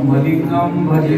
मलिंगम भजे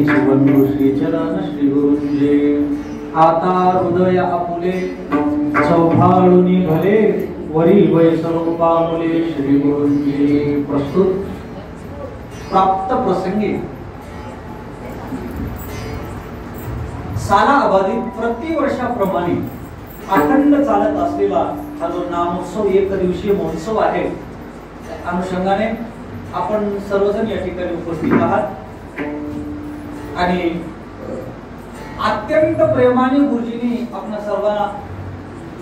जीवन श्री चरण श्री गुरुंजे आता हृदय आपुले चौफाळुनी भले वरी वैसरूपा मुले श्री गुरुंजे प्रस्तुत प्राप्त प्रसंगी साला अबाधित प्रतिवर्षाप्रमाणे अखंड चालत असलेला हा जो नामोत्सव एक दिवसीय महोत्सव आहे त्या अनुषंगाने आपण सर्वजण या ठिकाणी उपस्थित आहात आणि अत्यंत प्रेमाने गुरुजींनी आपल्या सर्वांना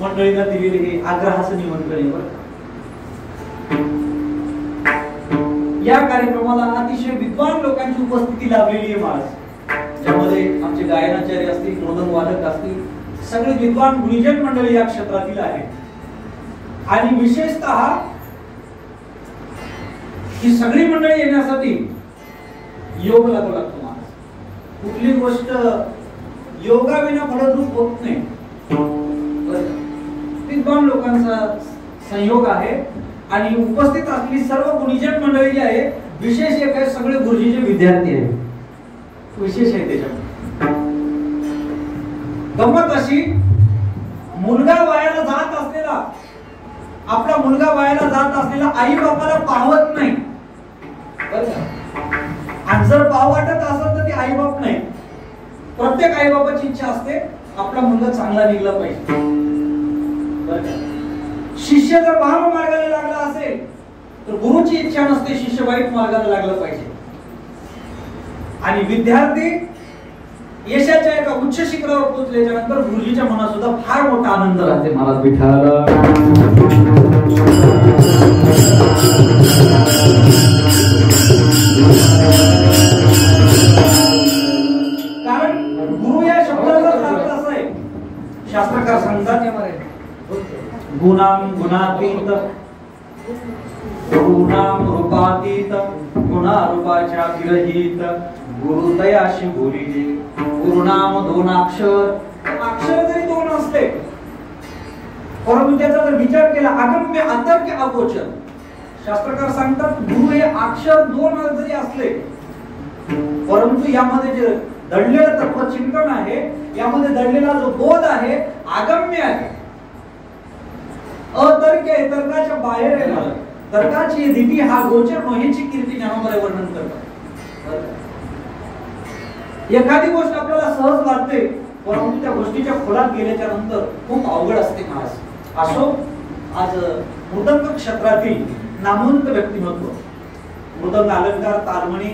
मंडळींना दिलेले हे आग्रहाचं निमंत्रण आहे। या कार्यक्रमाला अतिशय विद्वान लोकांची उपस्थिती लाभलेली आहे महाराज, ज्यामध्ये आमचे गायनाचार्य असतील, मृदंग वादक असतील, सगळे विद्वान गुरुजन मंडळी या क्षेत्रातील आहेत। आणि विशेषतः ही सगळी मंडळी येण्यासाठी योग लागू लागतो। कुठली गोष्ट योगाविना फलद्रूप होत नाही, विद्वान लोकांचा संयोग आहे। आणि उपस्थित असलेली सर्व गुरुजन मंडळी जी आहे, विशेष एक आहे, सगळे गुरुजीचे विद्यार्थी आहेत, विशेष आहे त्याच्यामध्ये। गंमत अशी, मुलगा वयाला जात असलेला, आपला मुलगा वयाला जात असलेला आई बापाला पाहवत नाही, आणि जर पाव वाटत असेल तर ते आई बाप नाही। प्रत्येक आई बापाची इच्छा असते आपला मुलगा चांगला निघला पाहिजे। शिष्य जर भाव मार्गाला लागला असेल तर गुरुची इच्छा नसते शिष्य वाईट मार्गाला लागला पाहिजे। आणि विद्यार्थी यशाच्या एका उच्च शिखरावर पोहोचल्याच्या नंतर गुरुजीच्या मनात सुद्धा फार मोठा आनंद राहते। महाराज विठ्ठल कारण गुरु या शब्दाचा अर्थ असा आहे, शास्त्रकार सांगतात गुणां गुणातीत गुणां रूपातीत गुणारूपाच्या विरहित गुरु तयाशी बोलिले। गुरुनाम दोन अक्षर, अक्षर जरी दोन असले परंतु त्याचा जर विचार केला अगम्य अतर्क्य अगोचर, शास्त्रकार सांगतात गुरु हे अक्षर दोन जरी असले परंतु यामध्ये जे दडलेलं तत्वचिंतन आहे, यामध्ये दडलेला जो बोध आहे आगम्य आहे, अतर्क्य आहे, तर्काच्या बाहेर आहे। तर्काची रीती हा गोचर नोहेची कीर्ती ज्ञानोबा वर्णन करतात। एखादी गोष्ट आपल्याला सहज वाटते परंतु त्या गोष्टीच्या खोलात गेल्याच्या नंतर खूप अवघड असते महाराज। असो, आज मृदंग क्षेत्रातील नामवंत व्यक्तिमत्व, मृदंग अलंकार तालमणी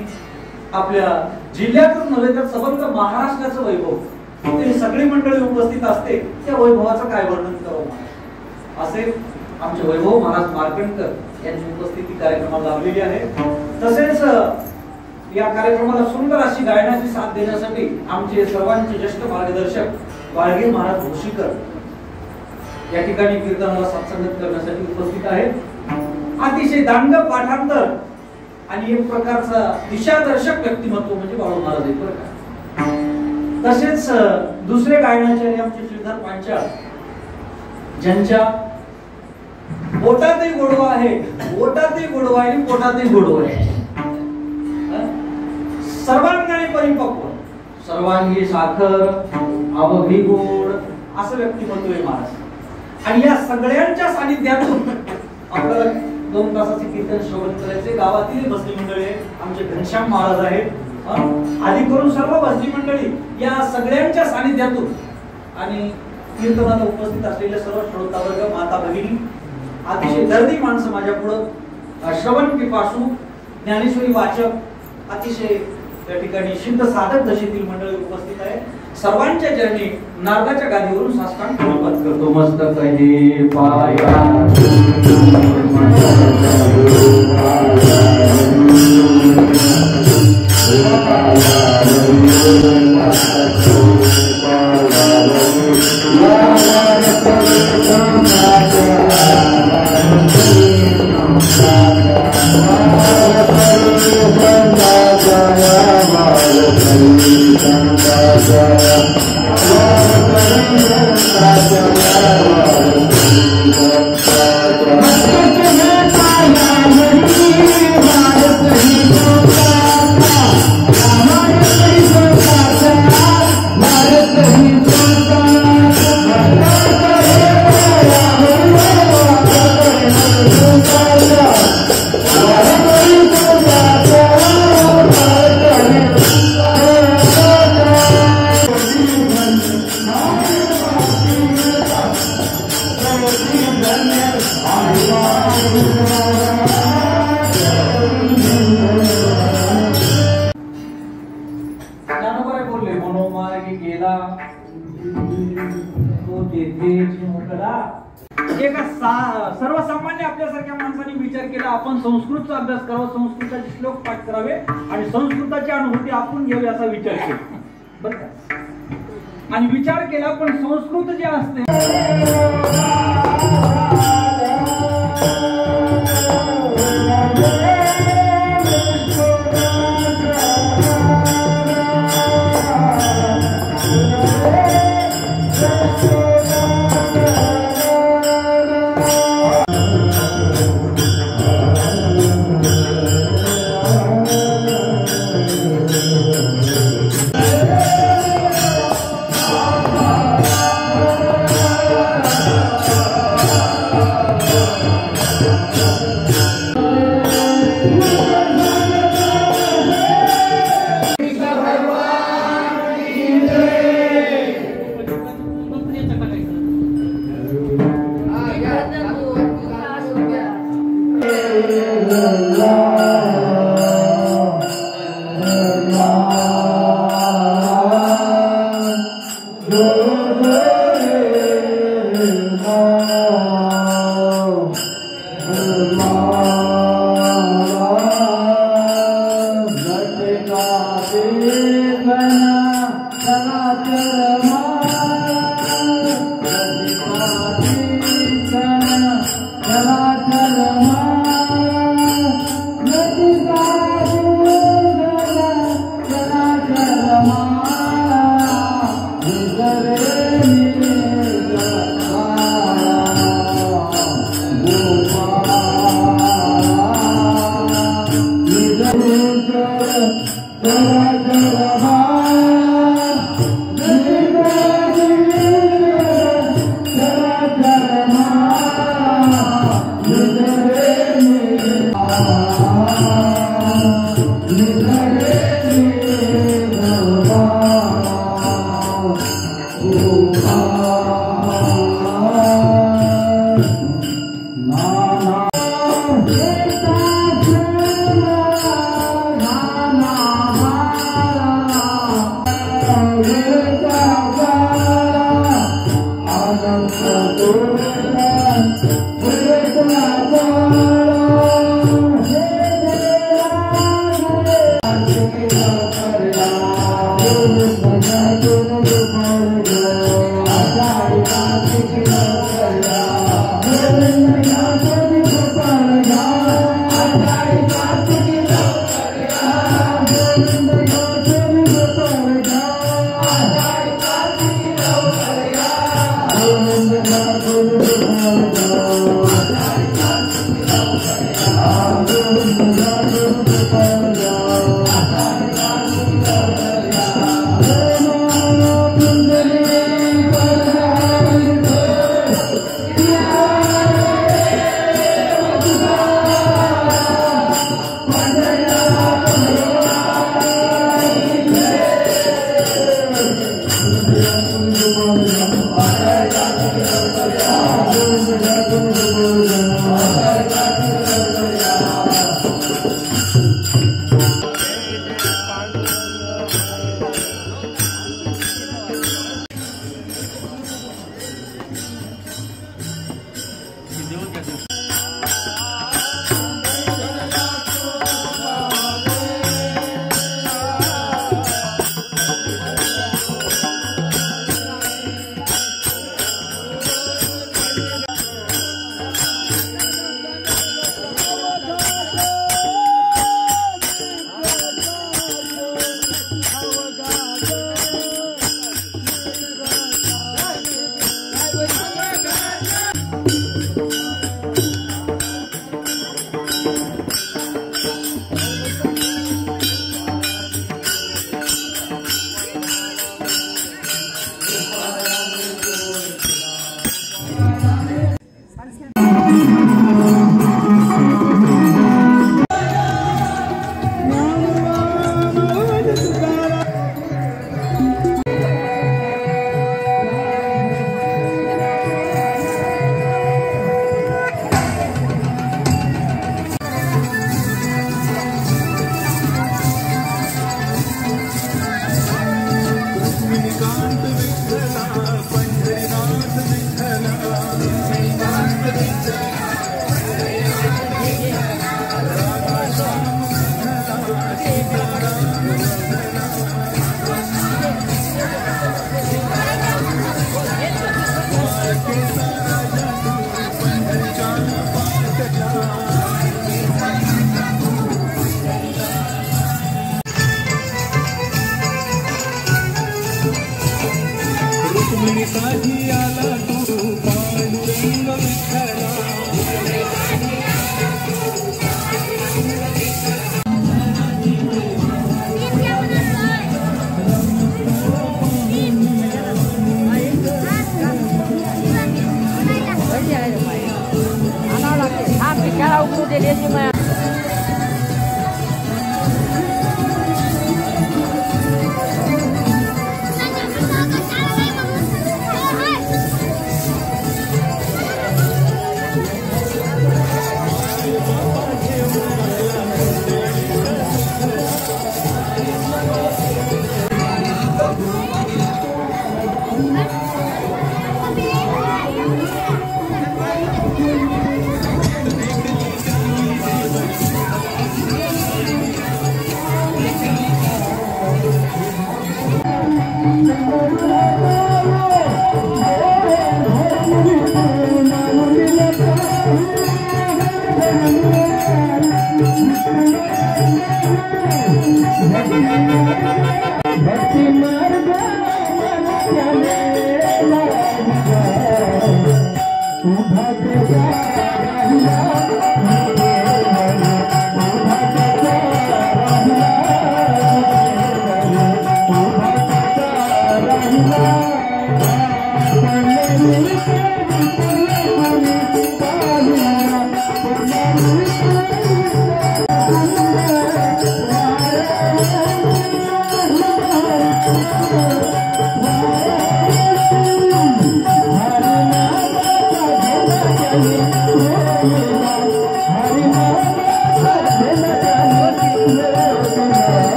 आपल्या जिल्ह्यातच नव्हे तर सबंध महाराष्ट्राचं वैभव, ते सगळी मंडळी उपस्थित असते, त्या वैभवाचं काय वर्णन करावं असे आमचे वैभव महाराज मार्कंडकर यांची उपस्थिती कार्यक्रमाला लाभलेली आहे। तसेच या कार्यक्रमाला सुंदर अशी गायनाची साथ देण्यासाठी आमचे सर्वांचे ज्येष्ठ मार्गदर्शक वाळगे महाराज भोशीकर या ठिकाणी कीर्तनाला सत्संगत करण्यासाठी उपस्थित आहेत। अतिशय दांड पाठांतर आणि एक प्रकारचा दिशादर्शक व्यक्तिमत्व म्हणजे बाळू महाराज आहेत। तसेच दुसरे गायनाचार्य आमचे श्रीधर पांचाळ, ज्यांच्या पोटातही गोडवा आहे, पोटातही गोडवा आहे, पोटातही गोडवा आहे, सर्वांगाने परिपक्व, सर्वांगी साखर, अवघी गोड, असं व्यक्तिमत्व आहे महाराज. आणि या सगळ्यांच्या सानिध्यातून आपल्याला 2 तासाचे कीर्तन श्रवण करायचे. गावातील भजनी मंडळी आमचे घनश्याम महाराज आहेत, आधी करून सर्व भजनी मंडळी या सगळ्यांच्या सानिध्यातून आणि कीर्तनाला उपस्थित असलेले सर्व श्रोतावर्ग, माता भगिनी, अतिशय दर्दी माणसं माझ्या पुढं, श्रवण पिपासू, ज्ञानेश्वरी वाचक, अतिशय त्या ठिकाणी सिद्ध साधक दशेतील मंडळी उपस्थित आहे. सर्वांच्या चरणी नारदाच्या गादीवरून साष्टांग नमस्कार करतो. मस्तक हे पाया सर्वसामान्य आपल्यासारख्या माणसांनी विचार केला आपण संस्कृतचा अभ्यास करावा, संस्कृताचे श्लोक पाठ करावे आणि संस्कृताची अनुभूती आपण घ्यावी असा विचार केला. बरं का? आणि विचार केला पण संस्कृत जे असते Thank you.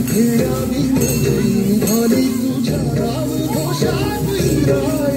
खेळावी तुझ्या राव घोषात